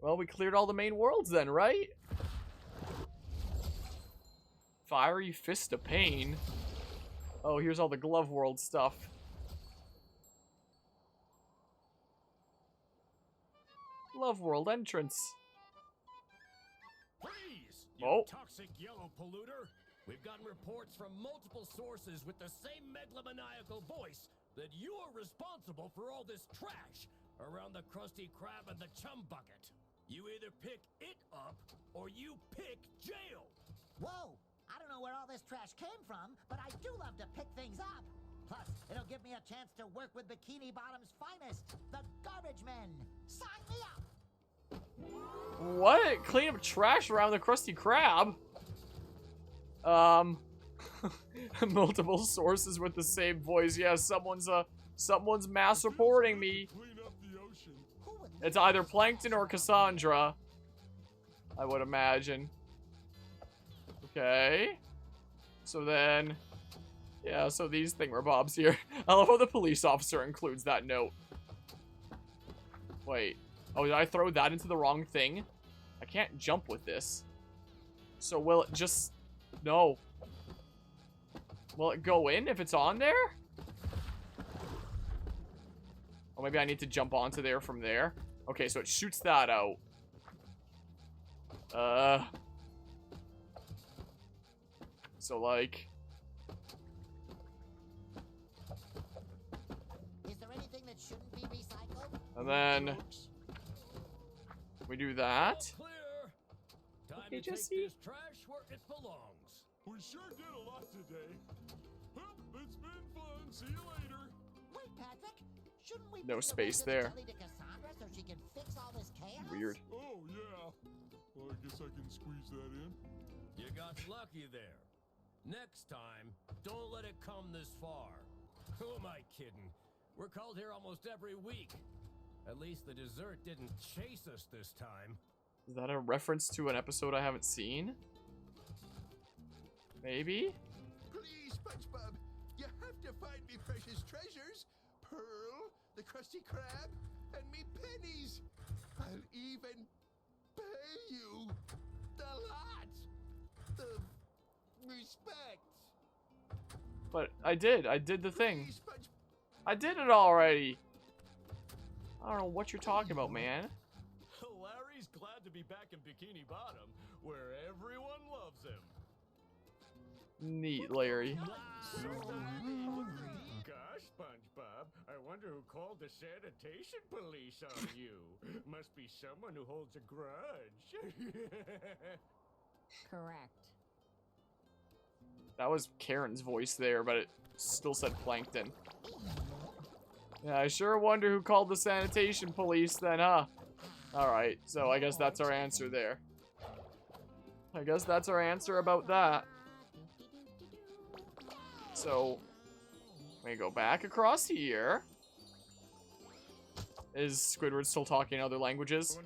Well, we cleared all the main worlds then, right? Fiery Fist of Pain. Oh, here's all the glove world stuff. Glove world entrance. Freeze, you toxic yellow polluter! We've gotten reports from multiple sources with the same megalomaniacal voice that you are responsible for all this trash around the Krusty Krab and the Chum Bucket. You either pick it up or you pick jail. Whoa! I don't know where all this trash came from, but I do love to pick things up. Plus, it'll give me a chance to work with Bikini Bottom's finest, the Garbage Men. Sign me up! What? Clean up trash around the Krusty Krab? Multiple sources with the same voice. Yeah, someone's mass reporting me. It's either Plankton or Cassandra, I would imagine. Okay. So then, yeah, so these thingamabobs here. I love how the police officer includes that note. Wait. Oh, did I throw that into the wrong thing? I can't jump with this. So will it just... No. Will it go in if it's on there? Or maybe I need to jump onto there from there. Okay, so it shoots that out. So, like... Is there anything that shouldn't be recycled? And then... we do that. All clear. Time Okay, to take Jesse. this trash where it belongs. We sure did a lot today. Well, it's been fun. See you later. Wait, Patrick. Shouldn't we No bring the space rest of the there. jelly to Cassandra so she can fix all this chaos? Weird. Oh, yeah. Well, I guess I can squeeze that in. You got lucky there. Next time, don't let it come this far. Who am I kidding? We're called here almost every week. At least the dessert didn't chase us this time. Is that a reference to an episode I haven't seen? Maybe? Please, SpongeBob, you have to find me precious treasures. Pearl, the Krusty Krab, and me pennies. I'll even pay you the lot of respect. But I did the thing. Please, Sponge- I did it already. I don't know what you're talking about, man. Larry's glad to be back in Bikini Bottom, where everyone loves him. Neat, Larry. Gosh, SpongeBob, I wonder who called the sanitation police on you. Must be someone who holds a grudge. Correct. That was Karen's voice there, but it still said Plankton. Yeah, I sure wonder who called the sanitation police then, huh? Alright, so I guess that's our answer there. I guess that's our answer about that. So, we go back across here. Is Squidward still talking other languages?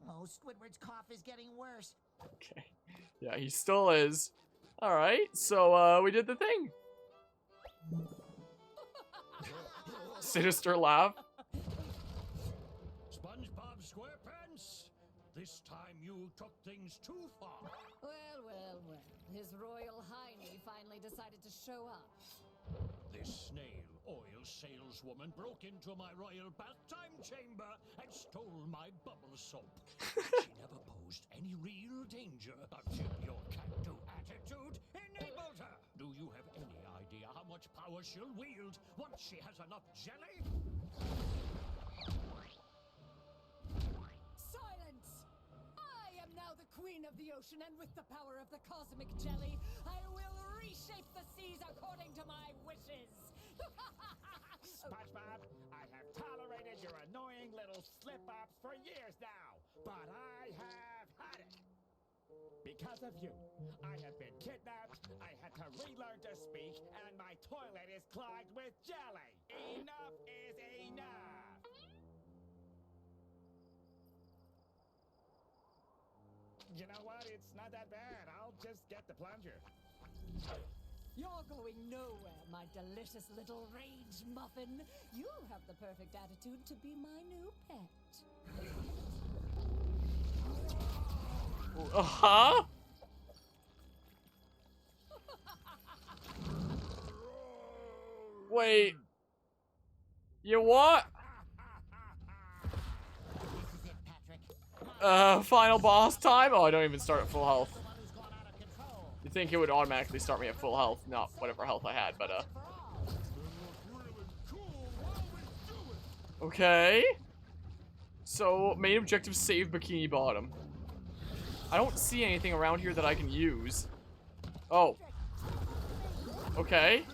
Oh, Squidward's cough is getting worse. Okay. Yeah, he still is. Alright, so we did the thing. Sinister laugh. SpongeBob SquarePants, this time you took things too far. Well, well, well. His Royal Highness finally decided to show up. This snail oil saleswoman broke into my royal bath time chamber and stole my bubble soap. She never posed any real danger until your can-do attitude enabled her. Do you have any idea how much power she'll wield once she has enough jelly? Silence! I am now the queen of the ocean, and with the power of the cosmic jelly, I will reshape the seas according to my wishes. SpongeBob, I have tolerated your annoying little slip-ups for years now, but I have had it. Because of you, I have been kidnapped, I had to relearn to speak, and my toilet is clogged with jelly. Enough is enough. You know what? It's not that bad. I'll just get the plunger. You're going nowhere, my delicious little rage muffin. You have the perfect attitude to be my new pet. Huh? Wait. You what? This is it, Patrick. Final boss time? Oh, I don't even start at full health. The one who's gone out of control. You'd think it would automatically start me at full health, not whatever health I had, but, For all. It'll look really cool while we do it. Okay. So, main objective, save Bikini Bottom. I don't see anything around here that I can use. Oh. Okay.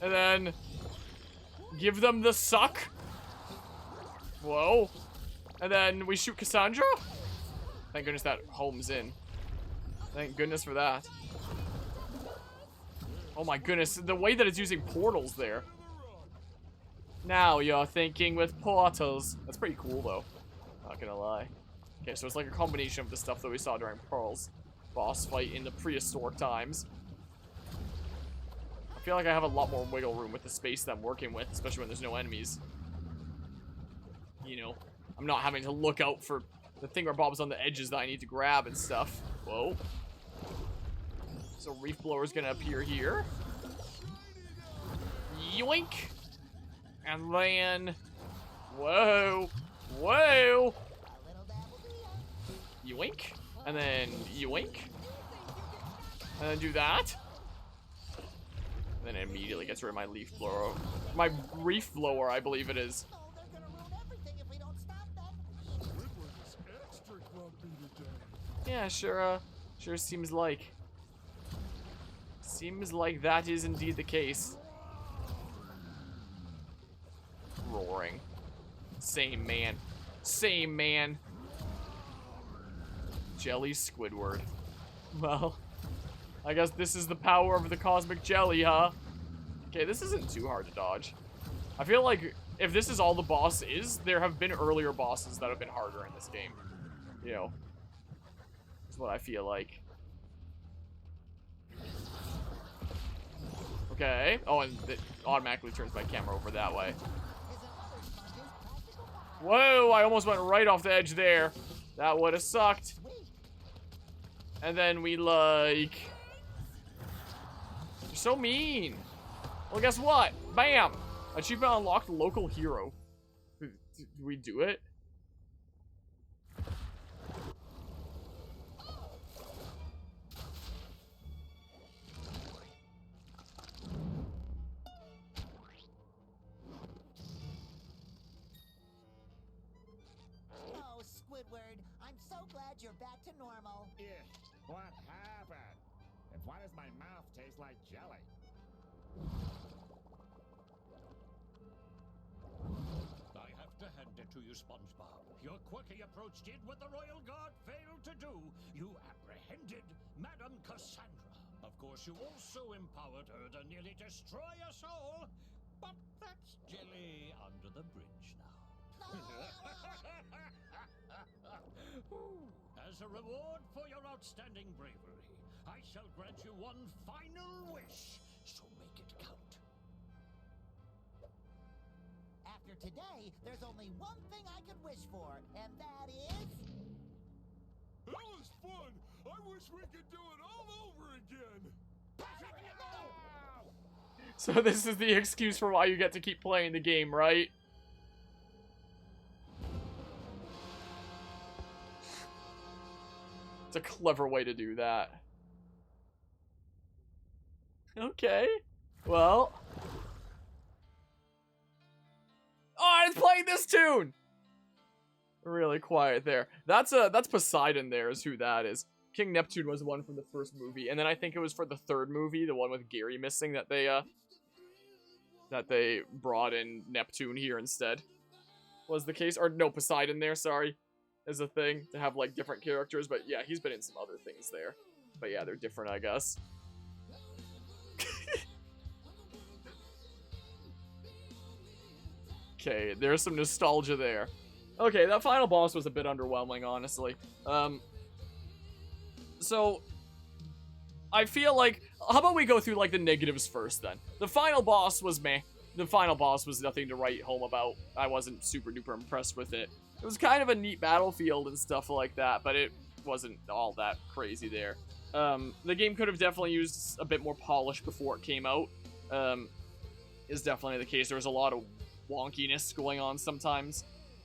And then give them the suck. Whoa. And then we shoot Cassandra? Thank goodness that home's in. Thank goodness for that. Oh my goodness, the way that it's using portals there. Now you're thinking with portals. That's pretty cool though. Not gonna lie. Okay, so it's like a combination of the stuff that we saw during Pearl's boss fight in the prehistoric times. I feel like I have a lot more wiggle room with the space that I'm working with, especially when there's no enemies. You know, I'm not having to look out for the thingamabobs on the edges that I need to grab and stuff. Whoa. So Reef Blower's gonna appear here. Yoink! And then... Whoa! Whoa! A little dabble deal. Yoink. And then yoink. And then do that. And then it immediately gets rid of my leaf blower. My reef blower, I believe it is. No, they're gonna ruin everything if we don't stop them. Squidward is extra grumpy today. Yeah, sure seems like. Seems like that is indeed the case. Roaring. Same man. Same man. Jelly Squidward. Well, I guess this is the power of the cosmic jelly, huh? Okay, this isn't too hard to dodge. I feel like if this is all the boss is, there have been earlier bosses that have been harder in this game. You know, that's what I feel like. Okay. Oh, and it automatically turns my camera over that way. Whoa, I almost went right off the edge there. That would have sucked. And then we like... You're so mean. Well, guess what? Bam! Achievement unlocked, local hero. Did we do it? Oh, Squidward, I'm so glad you're back to normal. Yeah, what happened? And why does my mouth taste like jelly? I have to hand it to you, SpongeBob. Your quirky approach did what the Royal Guard failed to do. You apprehended Madame Cassandra. Of course, you also empowered her to nearly destroy us all. But that's jelly under the bridge now. As a reward for your outstanding bravery, I shall grant you one final wish. So make it count. After today, there's only one thing I could wish for, and that is... That was fun. I wish we could do it all over again. So this is the excuse for why you get to keep playing the game, right? It's a clever way to do that. Okay. Well. Oh, it's playing this tune! Really quiet there. That's Poseidon there is who that is. King Neptune was the one from the first movie, and then I think it was for the third movie, the one with Gary missing, that they brought in Neptune here instead. Was the case? Or no, Poseidon there, sorry, is a thing to have like different characters, but yeah, he's been in some other things there. But yeah, they're different, I guess. Okay, there's some nostalgia there. Okay, that final boss was a bit underwhelming, honestly. So, I feel like how about we go through, like, the negatives first, then? The final boss was meh. The final boss was nothing to write home about. I wasn't super duper impressed with it. It was kind of a neat battlefield and stuff like that, but it wasn't all that crazy there. The game could have definitely used a bit more polish before it came out. Is definitely the case. There was a lot of wonkiness going on sometimes.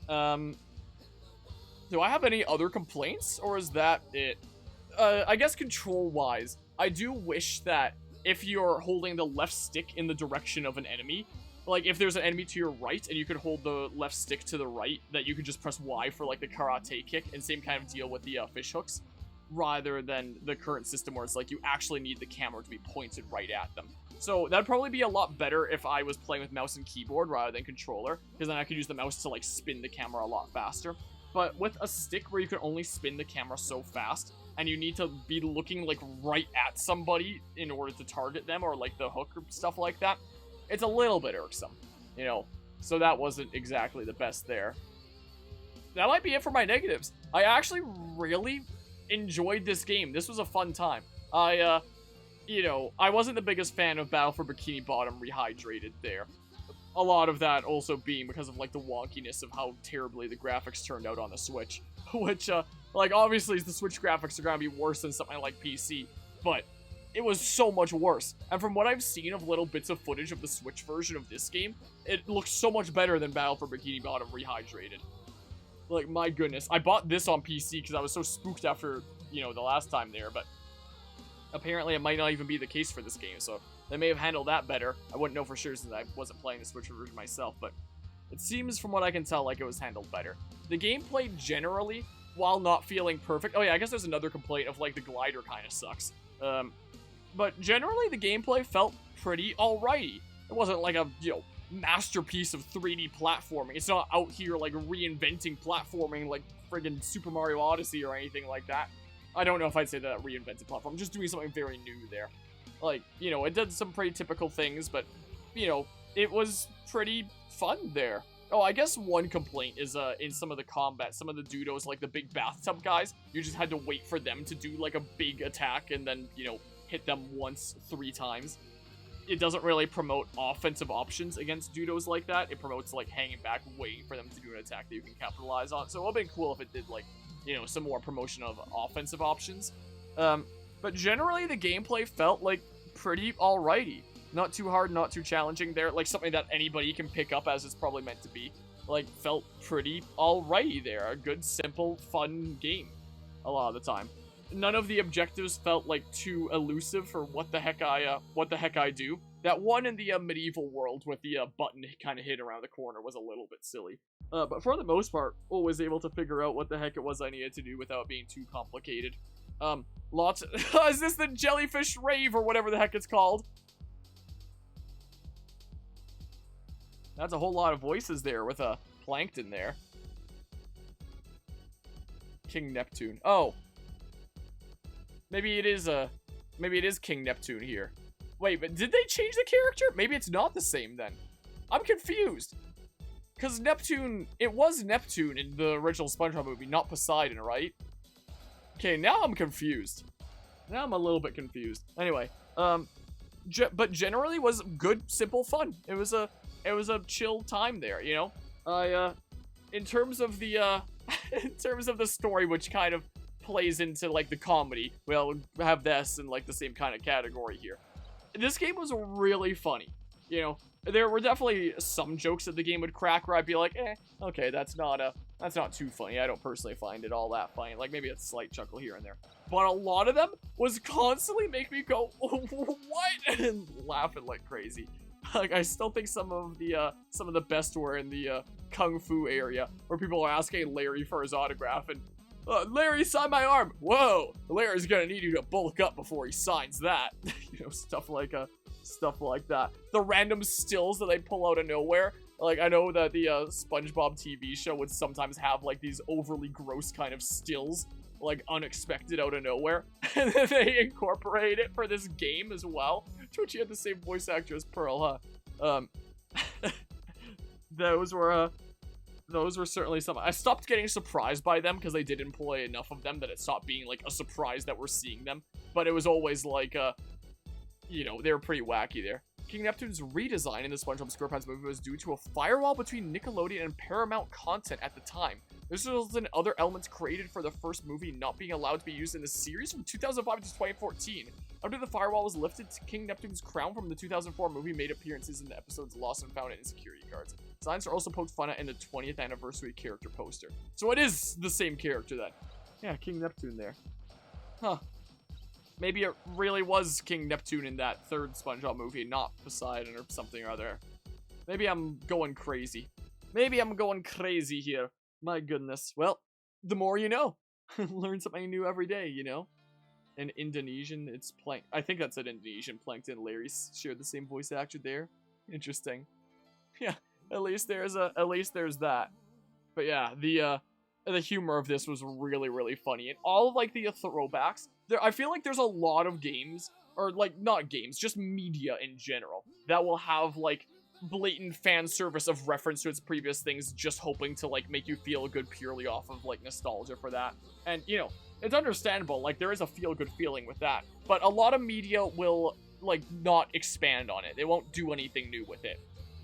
Do I have any other complaints, or is that it? I guess control-wise, I do wish that if you're holding the left stick in the direction of an enemy, like if there's an enemy to your right and you could hold the left stick to the right, that you could just press Y for like the karate kick, and same kind of deal with the fish hooks, rather than the current system where it's like you actually need the camera to be pointed right at them. So that'd probably be a lot better if I was playing with mouse and keyboard rather than controller, because then I could use the mouse to like spin the camera a lot faster. But with a stick where you can only spin the camera so fast, and you need to be looking like right at somebody in order to target them, or like the hook or stuff like that, it's a little bit irksome, you know. So that wasn't exactly the best there. That might be it for my negatives. I actually really enjoyed this game. This was a fun time. You know, I wasn't the biggest fan of Battle for Bikini Bottom Rehydrated there. A lot of that also being because of, like, the wonkiness of how terribly the graphics turned out on the Switch. Which, like, obviously the Switch graphics are gonna be worse than something like PC, but it was so much worse. And from what I've seen of little bits of footage of the Switch version of this game, it looks so much better than Battle for Bikini Bottom Rehydrated. Like, my goodness. I bought this on PC because I was so spooked after, you know, the last time there, but apparently it might not even be the case for this game, so they may have handled that better. I wouldn't know for sure since I wasn't playing the Switch version myself, but it seems from what I can tell like it was handled better. The gameplay generally, while not feeling perfect... Oh yeah, I guess there's another complaint of like the glider kind of sucks. But generally the gameplay felt pretty alrighty. It wasn't like a, you know, masterpiece of 3D platforming. It's not out here like reinventing platforming like friggin' Super Mario Odyssey or anything like that. I don't know if I'd say that reinvented platform. Just doing something very new there. Like, you know, it did some pretty typical things, but, you know, it was pretty fun there. Oh, I guess one complaint is in some of the combat, some of the dudos, like the big bathtub guys, you just had to wait for them to do like a big attack and then, you know, hit them once 3 times. It doesn't really promote offensive options against dudos like that. It promotes like hanging back, waiting for them to do an attack that you can capitalize on. So it would have been cool if it did like, you know, some more promotion of offensive options. But generally the gameplay felt like pretty alrighty. Not too hard, not too challenging there. Like something that anybody can pick up as it's probably meant to be. Like felt pretty alrighty there. A good, simple, fun game a lot of the time. None of the objectives felt like too elusive for what the heck I do. That one in the medieval world with the button kind of hid around the corner was a little bit silly. But for the most part, always able to figure out what the heck it was I needed to do without being too complicated. Lots of, is this the jellyfish rave or whatever the heck it's called? That's a whole lot of voices there with a plankton there. King Neptune. Oh. Maybe it is King Neptune here. Wait, but did they change the character? Maybe it's not the same then. I'm confused. Because Neptune, it was Neptune in the original SpongeBob movie, not Poseidon, right? Okay, now I'm confused. Now I'm a little bit confused. Anyway, but generally was good, simple fun. It was a chill time there, you know? In terms of the, in terms of the story, which kind of plays into, like, the comedy, we'll have this in, like, the same kind of category here. This game was really funny, you know? There were definitely some jokes that the game would crack where I'd be like, okay, that's not too funny. I don't personally find it all that funny. Like, maybe a slight chuckle here and there. But a lot of them was constantly make me go, what? And laughing like crazy. Like, I still think some of the best were in the Kung Fu area, where people are asking Larry for his autograph, and Larry, sign my arm. Whoa, Larry's gonna need you to bulk up before he signs that. You know, stuff like that. The random stills that they pull out of nowhere. Like, I know that the SpongeBob TV show would sometimes have, like, these overly gross kind of stills, like, unexpected out of nowhere. And then they incorporate it for this game as well. To which you had the same voice actor as Pearl, huh? Those were certainly some. I stopped getting surprised by them because they did employ enough of them that it stopped being, like, a surprise that we're seeing them. But it was always, like, you know, they were pretty wacky there. King Neptune's redesign in the SpongeBob SquarePants movie was due to a firewall between Nickelodeon and Paramount content at the time. This resulted in other elements created for the first movie not being allowed to be used in the series from 2005 to 2014. After the firewall was lifted, King Neptune's crown from the 2004 movie made appearances in the episodes Lost and Found and Security Guards. Designs are also poked fun at in the 20th anniversary character poster. So it is the same character then. Yeah, King Neptune there. Huh. Maybe it really was King Neptune in that third SpongeBob movie, not Poseidon or something or other. Maybe I'm going crazy. Maybe I'm going crazy here. My goodness. Well, the more you know. Learn something new every day, you know? In Indonesian, it's I think that's an Indonesian. Plankton and Larry shared the same voice actor there. Interesting. Yeah, at least there's that. But yeah, the humor of this was really, really funny. And all of, like, the throwbacks, I feel like there's a lot of games, or, like, not games, just media in general, that will have, like, blatant fan service of reference to its previous things, just hoping to, like, make you feel good purely off of, like, nostalgia for that. And, you know, it's understandable, like, there is a feel-good feeling with that. But a lot of media will, like, not expand on it. They won't do anything new with it.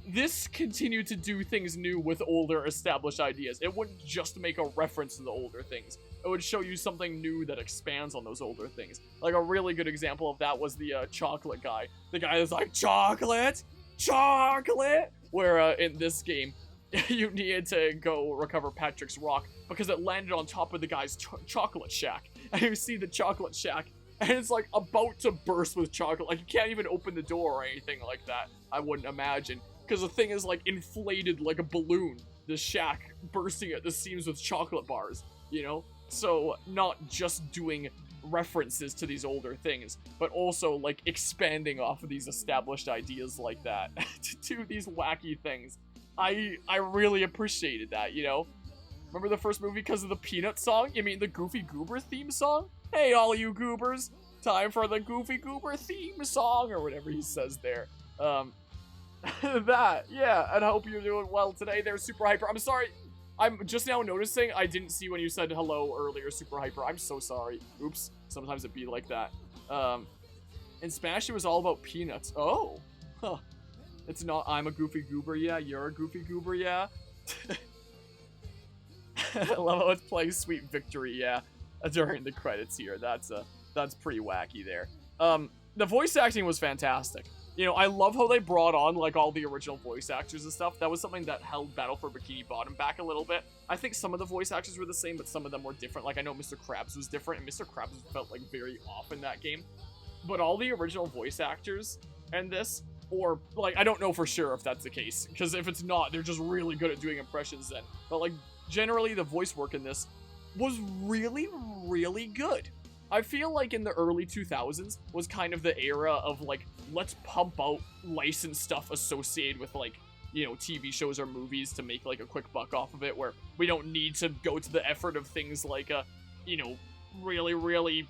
This continued to do things new with older established ideas. It wouldn't just make a reference to the older things. It would show you something new that expands on those older things. Like, a really good example of that was the chocolate guy. The guy that's like, chocolate! Chocolate! Where in this game, you needed to go recover Patrick's rock because it landed on top of the guy's chocolate shack. And you see the chocolate shack, and it's like about to burst with chocolate. Like, you can't even open the door or anything like that, I wouldn't imagine. Because the thing is, like, inflated like a balloon. The shack bursting at the seams with chocolate bars, you know? So, not just doing references to these older things, but also, like, expanding off of these established ideas like that to do these wacky things. I really appreciated that, you know? Remember the first movie because of the Peanut song? You mean the Goofy Goober theme song? Hey, all you goobers, time for the Goofy Goober theme song, or whatever he says there. That, yeah, and I hope you're doing well today there, Super Hyper. I'm sorry, I'm just now noticing I didn't see when you said hello earlier, Super Hyper. I'm so sorry. Oops, sometimes it'd be like that. In Spanish, it was all about peanuts. Oh, huh. It's not, I'm a Goofy Goober, yeah, you're a Goofy Goober, yeah. I love how it's playing Sweet Victory, yeah, during the credits here. That's pretty wacky there. The voice acting was fantastic. You know, I love how they brought on, like, all the original voice actors and stuff. That was something that held Battle for Bikini Bottom back a little bit. I think some of the voice actors were the same, but some of them were different. Like, I know Mr. Krabs was different, and Mr. Krabs felt, like, very off in that game. But all the original voice actors and this, or, like, I don't know for sure if that's the case, because if it's not, they're just really good at doing impressions then. But, like, generally, the voice work in this was really, really good. I feel like in the early 2000s was kind of the era of, like, let's pump out licensed stuff associated with, like, you know, TV shows or movies to make, like, a quick buck off of it, where we don't need to go to the effort of things like, you know, really, really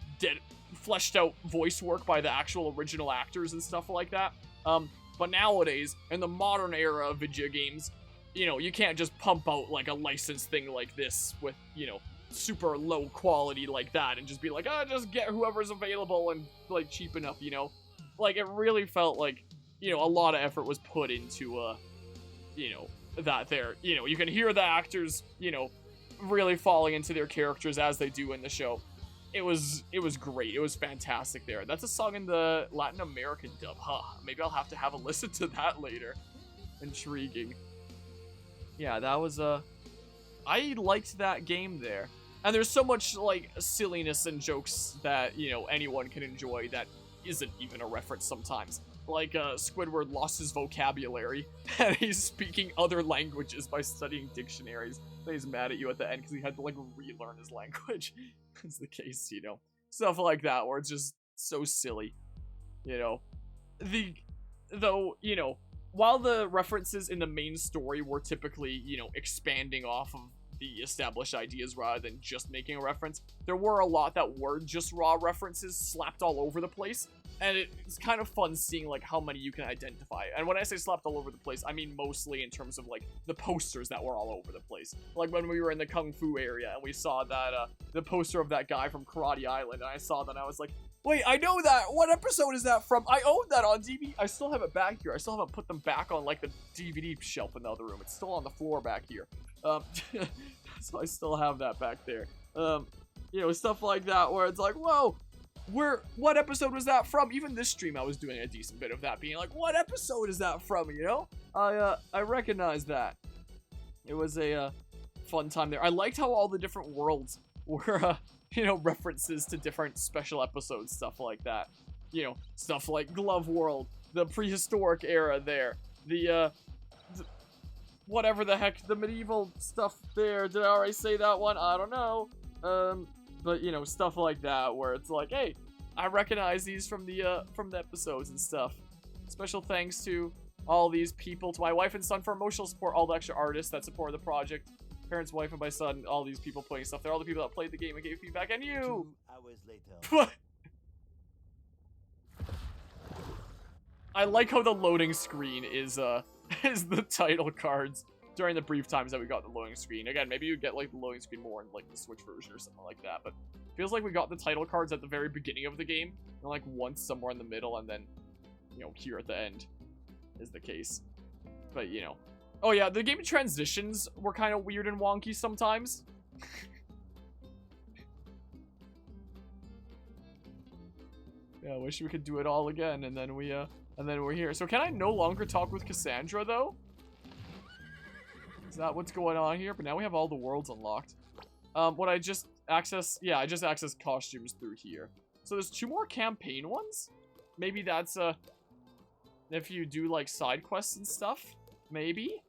fleshed out voice work by the actual original actors and stuff like that. But nowadays, in the modern era of video games, you know, you can't just pump out, like, a licensed thing like this with, you know, super low quality like that and just be like, just get whoever's available and, like, cheap enough, you know? Like, it really felt like, you know, a lot of effort was put into, you know, that there. You know, you can hear the actors, you know, really falling into their characters as they do in the show. It was great. It was fantastic there. That's a song in the Latin American dub. Huh. Maybe I'll have to have a listen to that later. Intriguing. Yeah, that was, I liked that game there. And there's so much, like, silliness and jokes that, you know, anyone can enjoy that isn't even a reference sometimes. Like, Squidward lost his vocabulary, and he's speaking other languages by studying dictionaries. And he's mad at you at the end because he had to, like, relearn his language. Is the case, you know. Stuff like that, where it's just so silly, you know. Though, you know, while the references in the main story were typically, you know, expanding off of the established ideas rather than just making a reference, there were a lot that were just raw references slapped all over the place, and it's kind of fun seeing, like, how many you can identify. And when I say slapped all over the place, I mean mostly in terms of, like, the posters that were all over the place. Like when we were in the Kung Fu area and we saw that, the poster of that guy from Karate Island, and I saw that and I was like, Wait, I know that. What episode is that from? I own that on DVD. I still have it back here. I still haven't put them back on like the DVD shelf in the other room. It's still on the floor back here. So I still have that back there. You know, stuff like that where it's like, whoa, what episode was that from? Even this stream, I was doing a decent bit of that, being like, what episode is that from? You know, I recognize that. It was a fun time there. I liked how all the different worlds were, you know, references to different special episodes, stuff like that. You know, stuff like Glove World, the prehistoric era there, the whatever the heck, the medieval stuff there. Did I already say that one? I don't know. But, you know, stuff like that, where it's like, hey, I recognize these from the episodes and stuff. Special thanks to all these people, to my wife and son for emotional support, all the extra artists that supported the project, parents, wife, and my son, all these people playing stuff. They're all the people that played the game and gave feedback, and you! 2 hours later. What? I like how the loading screen is the title cards during the brief times that we got the loading screen. Again, maybe you'd get like the loading screen more in like the Switch version or something like that, but it feels like we got the title cards at the very beginning of the game, and like once somewhere in the middle, and then, you know, here at the end is the case. But, you know. Oh yeah, the game transitions were kind of weird and wonky sometimes. Yeah, I wish we could do it all again, and then we're here. So can I no longer talk with Cassandra, though? Is that what's going on here? But now we have all the worlds unlocked. What I just access? Yeah, I just accessed costumes through here. So there's 2 more campaign ones? Maybe that's, if you do, like, side quests and stuff? Maybe?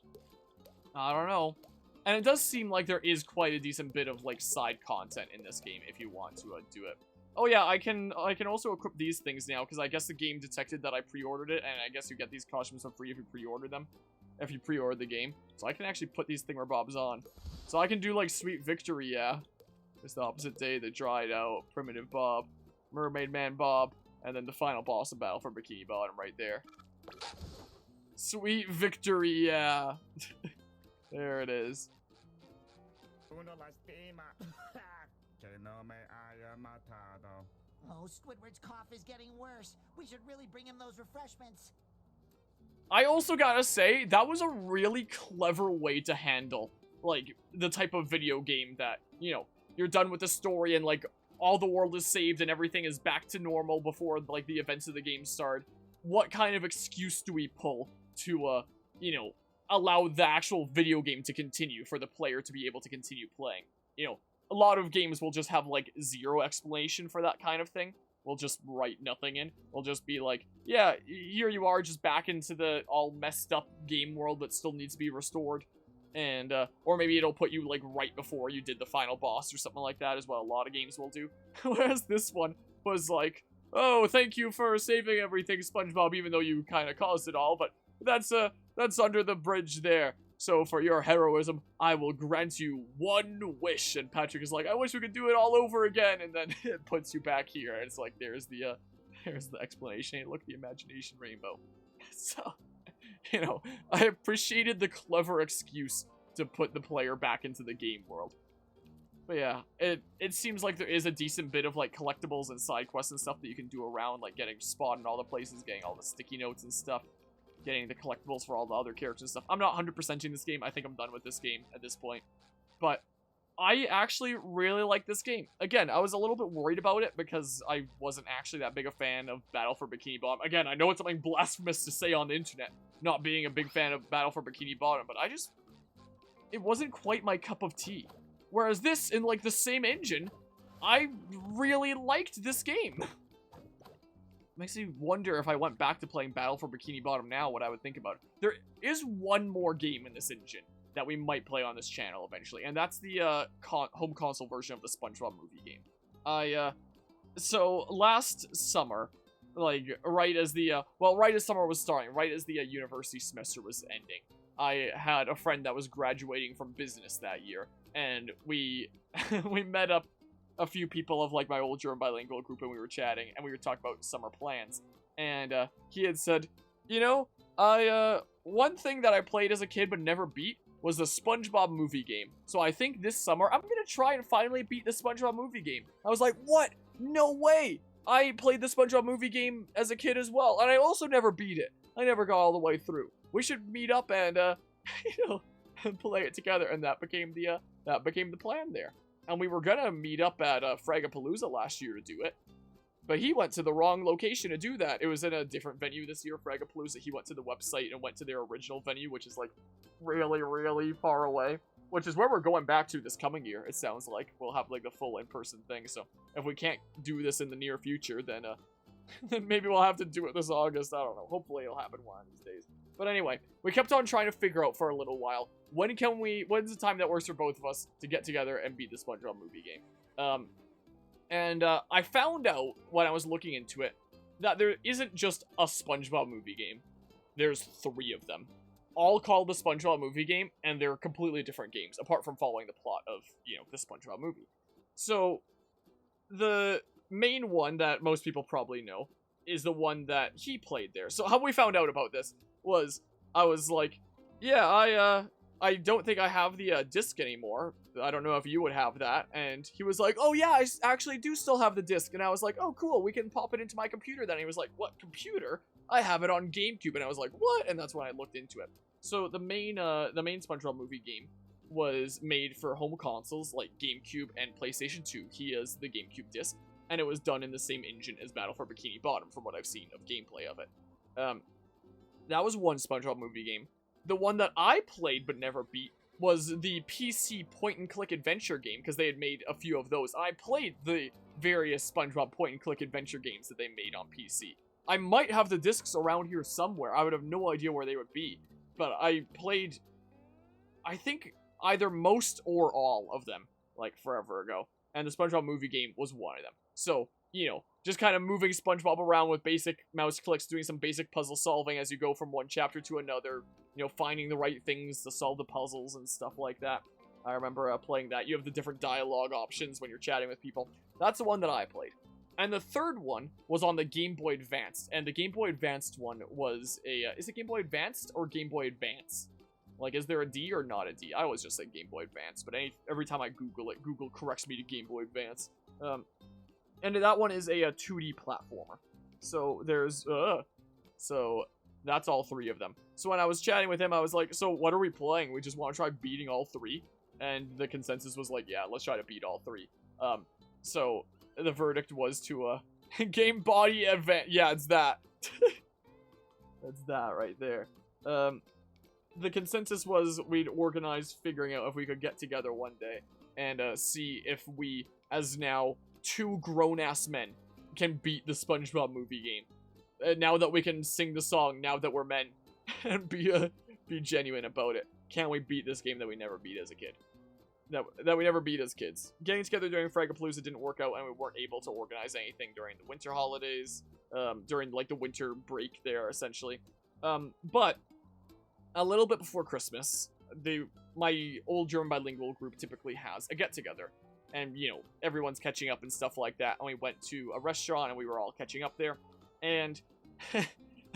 I don't know. And it does seem like there is quite a decent bit of, like, side content in this game if you want to do it. Oh yeah, I can also equip these things now, because I guess the game detected that I pre-ordered it, and I guess you get these costumes for free if you pre-order them. If you pre-order the game. So I can actually put these thingamabobs on. So I can do, like, Sweet Victory, yeah. It's the opposite day, the dried out, Primitive Bob, Mermaid Man Bob, and then the final boss of Battle for Bikini Bottom right there. Sweet Victory, yeah. There it is. Oh, Squidward's cough is getting worse. We should really bring him those refreshments. I also gotta say, that was a really clever way to handle, like, the type of video game that, you know, you're done with the story and, like, all the world is saved and everything is back to normal before, like, the events of the game start. What kind of excuse do we pull to, you know, allow the actual video game to continue for the player to be able to continue playing? You know, a lot of games will just have, like, 0 explanation for that kind of thing. We'll just write nothing in. We'll just be like, yeah, here you are, just back into the all messed up game world that still needs to be restored. And, or maybe it'll put you, like, right before you did the final boss or something like that, is what a lot of games will do. Whereas this one was like, oh, thank you for saving everything, SpongeBob, even though you kind of caused it all, but that's under the bridge there. So for your heroism, I will grant you 1 wish. And Patrick is like, I wish we could do it all over again. And then it puts you back here. And it's like, there's the explanation. Hey, look, the imagination rainbow. So, you know, I appreciated the clever excuse to put the player back into the game world. But yeah, it seems like there is a decent bit of, like, collectibles and side quests and stuff that you can do around, like getting spawned in all the places, getting all the sticky notes and stuff. Getting the collectibles for all the other characters and stuff. I'm not 100%ing this game. I think I'm done with this game at this point. But I actually really like this game. Again, I was a little bit worried about it because I wasn't actually that big a fan of Battle for Bikini Bottom. Again, I know it's something blasphemous to say on the internet, not being a big fan of Battle for Bikini Bottom, but it wasn't quite my cup of tea. Whereas this, in, like, the same engine, I really liked this game. Makes me wonder if I went back to playing Battle for Bikini Bottom now, what I would think about it. There is one more game in this engine that we might play on this channel eventually, and that's the home console version of the SpongeBob movie game. So last summer, like, right as summer was starting, right as the university semester was ending, I had a friend that was graduating from business that year, and we met up a few people of, like, my old German bilingual group, and we were chatting, and we were talking about summer plans, and he had said, you know, one thing that I played as a kid but never beat was the SpongeBob movie game, so I think this summer I'm gonna try and finally beat the SpongeBob movie game. I was like, what? No way! I played the SpongeBob movie game as a kid as well, and I also never beat it. I never got all the way through. We should meet up and, you know, play it together, and that became the plan there. And we were gonna meet up at Fragapalooza last year to do it, but he went to the wrong location to do that. It was in a different venue this year, Fragapalooza. He went to the website and went to their original venue, which is like really, really far away. Which is where we're going back to this coming year, it sounds like. We'll have like the full in-person thing, so if we can't do this in the near future, then then maybe we'll have to do it this August. I don't know. Hopefully it'll happen one of these days. But anyway, we kept on trying to figure out for a little while, when's the time that works for both of us to get together and beat the SpongeBob movie game? I found out when I was looking into it that there isn't just a SpongeBob movie game. There's 3 of them. All called the SpongeBob movie game, and they're completely different games, apart from following the plot of, you know, the SpongeBob movie. So, the main one that most people probably know is the one that he played there. So how we found out about this was, I was like, yeah, I don't think I have the disc anymore. I don't know if you would have that. And he was like, oh yeah, I actually do still have the disc. And I was like, oh cool, we can pop it into my computer then. And he was like, what, computer? I have it on GameCube. And I was like, what? And that's when I looked into it. So the main SpongeBob movie game was made for home consoles like GameCube and PlayStation 2. He has the GameCube disc, and it was done in the same engine as Battle for Bikini Bottom, from what I've seen of gameplay of it. That was one SpongeBob movie game. The one that I played but never beat was the PC point-and-click adventure game, because they had made a few of those. I played the various SpongeBob point-and-click adventure games that they made on PC. I might have the discs around here somewhere. I would have no idea where they would be. But I played, I think, either most or all of them, like, forever ago. And the SpongeBob movie game was one of them. So, you know, just kind of moving SpongeBob around with basic mouse clicks, doing some basic puzzle solving as you go from one chapter to another. You know, finding the right things to solve the puzzles and stuff like that. I remember playing that. You have the different dialogue options when you're chatting with people. That's the one that I played. And the third one was on the Game Boy Advanced, and the Game Boy Advanced one was a, is it Game Boy Advanced or Game Boy Advance? Like, is there a D or not a D? I always just say Game Boy Advance, but every time I Google it, Google corrects me to Game Boy Advance. And that one is a 2D platformer. So there's, so that's all 3 of them. So when I was chatting with him, I was like, so what are we playing? We just want to try beating all 3? And the consensus was like, yeah, let's try to beat all 3. So the verdict was to Game Body Event. Yeah, it's that. That's that right there. The consensus was we'd organize figuring out if we could get together one day and see if we, as now 2 grown-ass men, can beat the SpongeBob movie game. Now that we can sing the song, now that we're men, and be genuine about it. Can we beat this game that we never beat as a kid? That we never beat as kids. Getting together during Fragapalooza didn't work out, and we weren't able to organize anything during the winter holidays, during, like, the winter break there, essentially. But a little bit before Christmas, my old German bilingual group typically has a get-together. And, you know, everyone's catching up and stuff like that. And we went to a restaurant, and we were all catching up there. And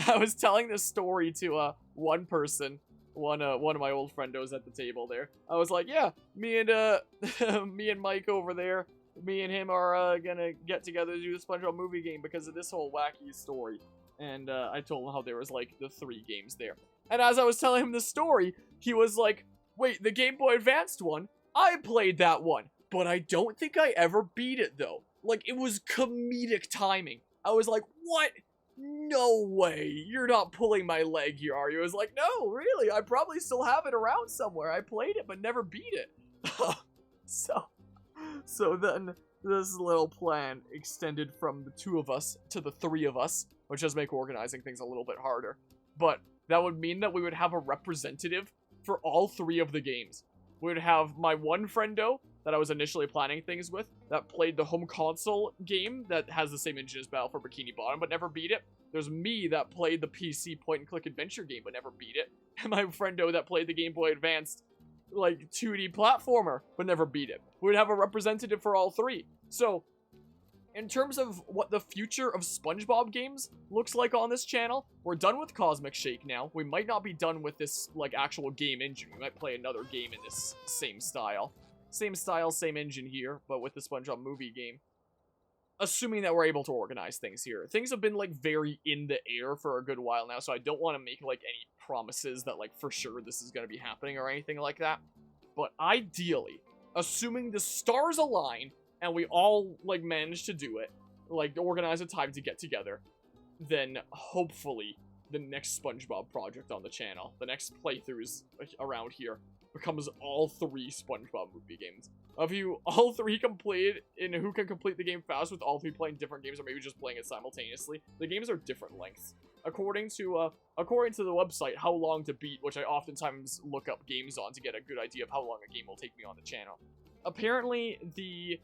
I was telling this story to one person, one of my old friendos at the table there. I was like, yeah, me and Mike over there, me and him are gonna get together to do the SpongeBob movie game because of this whole wacky story. And I told him how there was like the 3 games there. And as I was telling him the story, he was like, wait, the Game Boy Advanced one? I played that one, but I don't think I ever beat it though. Like, it was comedic timing. I was like, what? No way, you're not pulling my leg here, are you? I was like, no, really, I probably still have it around somewhere. I played it, but never beat it. So then this little plan extended from the 2 of us to the 3 of us, which does make organizing things a little bit harder. But that would mean that we would have a representative for all 3 of the games. We would have my one friendo that I was initially planning things with, that played the home console game that has the same engine as Battle for Bikini Bottom, but never beat it. There's me that played the PC point-and-click adventure game, but never beat it. And my friendo that played the Game Boy Advanced, like, 2D platformer, but never beat it. We'd have a representative for all 3. So, in terms of what the future of SpongeBob games looks like on this channel, we're done with Cosmic Shake now. We might not be done with this, like, actual game engine. We might play another game in this same style. Same style, same engine here, but with the SpongeBob movie game. assuming that we're able to organize things here. Things have been, like, very in the air for a good while now, so I don't want to make, like, any promises that, like, for sure this is going to be happening or anything like that. But ideally, assuming the stars align and we all, like, manage to do it, like, organize a time to get together, then hopefully the next SpongeBob project on the channel, the next playthroughs around here, becomes all 3 SpongeBob movie games. Of you all 3 complete, and who can complete the game fast with all 3 playing different games, or maybe just playing it simultaneously. The games are different lengths. According to the website, How Long to Beat, which I oftentimes look up games on to get a good idea of how long a game will take me on the channel. Apparently, the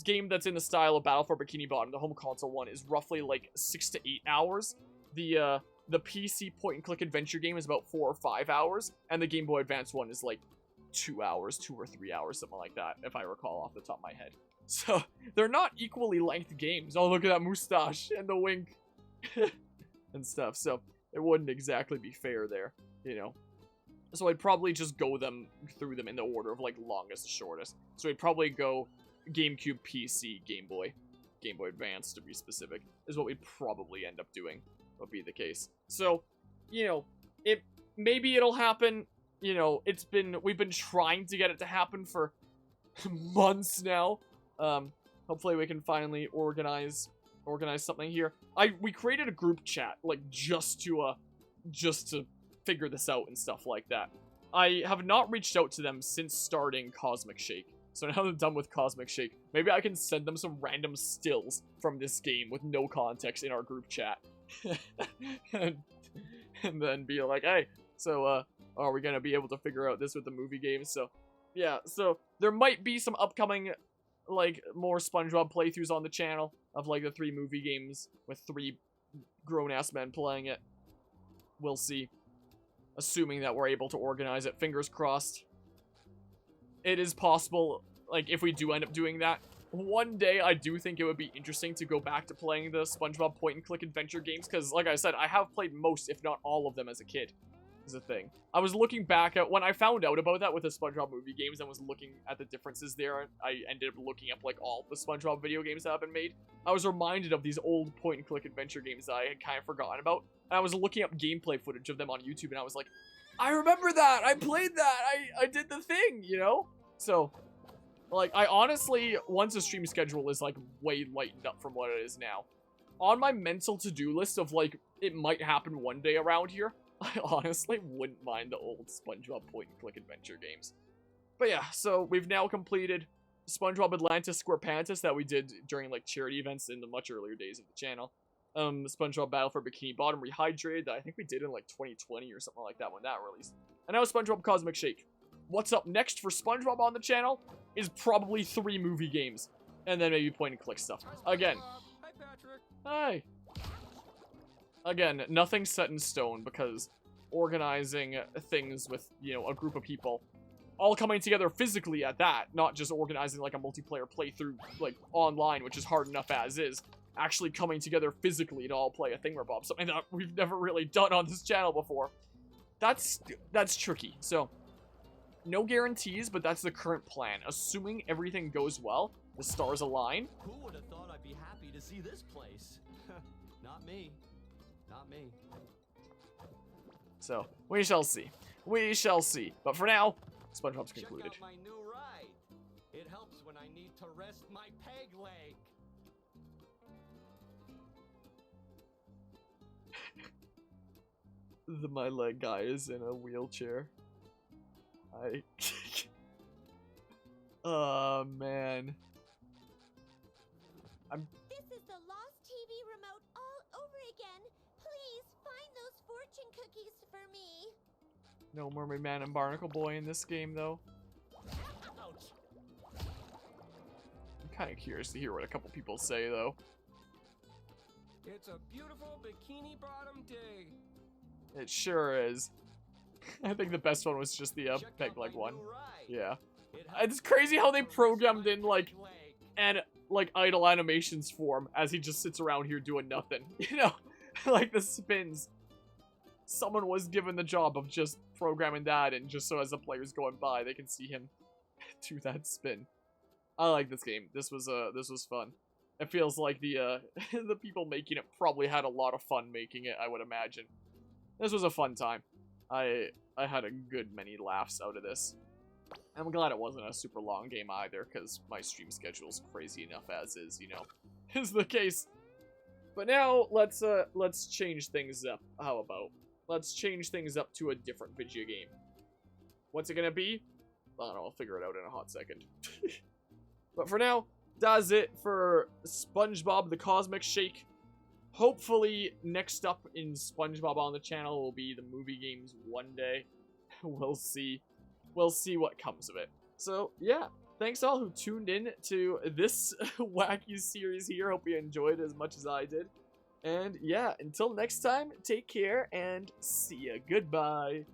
game that's in the style of Battle for Bikini Bottom, the home console one, is roughly like 6 to 8 hours. The PC point-and-click adventure game is about 4 or 5 hours, and the Game Boy Advance one is like 2 hours, 2 or 3 hours, something like that, if I recall off the top of my head. So, they're not equally length games. Oh, look at that mustache and the wink and stuff. So, it wouldn't exactly be fair there, you know. So, I'd probably just go through them in the order of, like, longest to shortest. So, I'd probably go GameCube, PC, Game Boy Advance, to be specific, is what we'd probably end up doing, would be the case. So, you know, maybe it'll happen. You know, we've been trying to get it to happen for months now. Hopefully we can finally organize something here. We created a group chat, like, just to figure this out and stuff like that. I have not reached out to them since starting Cosmic Shake. So now that I'm done with Cosmic Shake, maybe I can send them some random stills from this game with no context in our group chat. and then be like, hey, so, are we gonna be able to figure out this with the movie game? So, yeah, so there might be some upcoming, like, more SpongeBob playthroughs on the channel of, like, the 3 movie games with 3 grown-ass men playing it. We'll see. Assuming that we're able to organize it. Fingers crossed. It is possible, like, if we do end up doing that, one day I do think it would be interesting to go back to playing the SpongeBob point-and-click adventure games, because, like I said, I have played most, if not all of them as a kid. Is a thing. I was looking back at when I found out about that with the SpongeBob movie games and was looking at the differences there. I ended up looking up, like, all the SpongeBob video games that have been made. I was reminded of these old point-and-click adventure games that I had kind of forgotten about. And I was looking up gameplay footage of them on YouTube, and I was like, I remember that! I played that! I did the thing, you know? So, like, I honestly, once a stream schedule is, like, way lightened up from what it is now, on my mental to-do list of, like, it might happen one day around here, I honestly wouldn't mind the old SpongeBob point-and-click adventure games. But yeah, so we've now completed SpongeBob Atlantis SquarePants that we did during, like, charity events in the much earlier days of the channel. SpongeBob Battle for Bikini Bottom Rehydrated that I think we did in, like, 2020 or something like that when that released. And now SpongeBob Cosmic Shake. What's up next for SpongeBob on the channel is probably 3 movie games. And then maybe point-and-click stuff. Again. Hi, Patrick. Hi. Again, nothing set in stone because organizing things with, you know, a group of people all coming together physically at that, not just organizing like a multiplayer playthrough like online, which is hard enough as is, actually coming together physically to all play a thingamabob, something that we've never really done on this channel before. That's tricky. So, no guarantees, but that's the current plan. Assuming everything goes well, the stars align. Who would have thought I'd be happy to see this place? Not me. Not me. So, we shall see. We shall see. But for now, SpongeBob's concluded. Check out my new ride. It helps when I need to rest my peg leg. The my leg guy is in a wheelchair. Oh man. This is the lost TV remote all over again. Please find those fortune cookies for me. No Mermaid Man and Barnacle Boy in this game though. Ouch. I'm kind of curious to hear what a couple people say though. It's a beautiful bikini bottom day. It sure is. I think the best one was just the Check peg out leg my one. new ride. Yeah. It It's helps crazy how they when I programmed rest in my like peg leg. and like idle animations form as he just sits around here doing nothing. You know, like the spins. Someone was given the job of just programming that, and just so as the player's going by, they can see him do that spin. I like this game. This was fun. It feels like the the people making it probably had a lot of fun making it, I would imagine. This was a fun time. I had a good many laughs out of this. I'm glad it wasn't a super long game either, because my stream schedule's crazy enough as is, you know, is the case. But now, let's change things up. How about? Let's change things up to a different video game. What's it gonna be? I don't know, I'll figure it out in a hot second. But for now, that's it for SpongeBob the Cosmic Shake. Hopefully, next up in SpongeBob on the channel will be the movie games one day. We'll see. We'll see what comes of it. So, yeah. Thanks all who tuned in to this wacky series here. Hope you enjoyed as much as I did. And yeah, until next time, take care and see ya. Goodbye.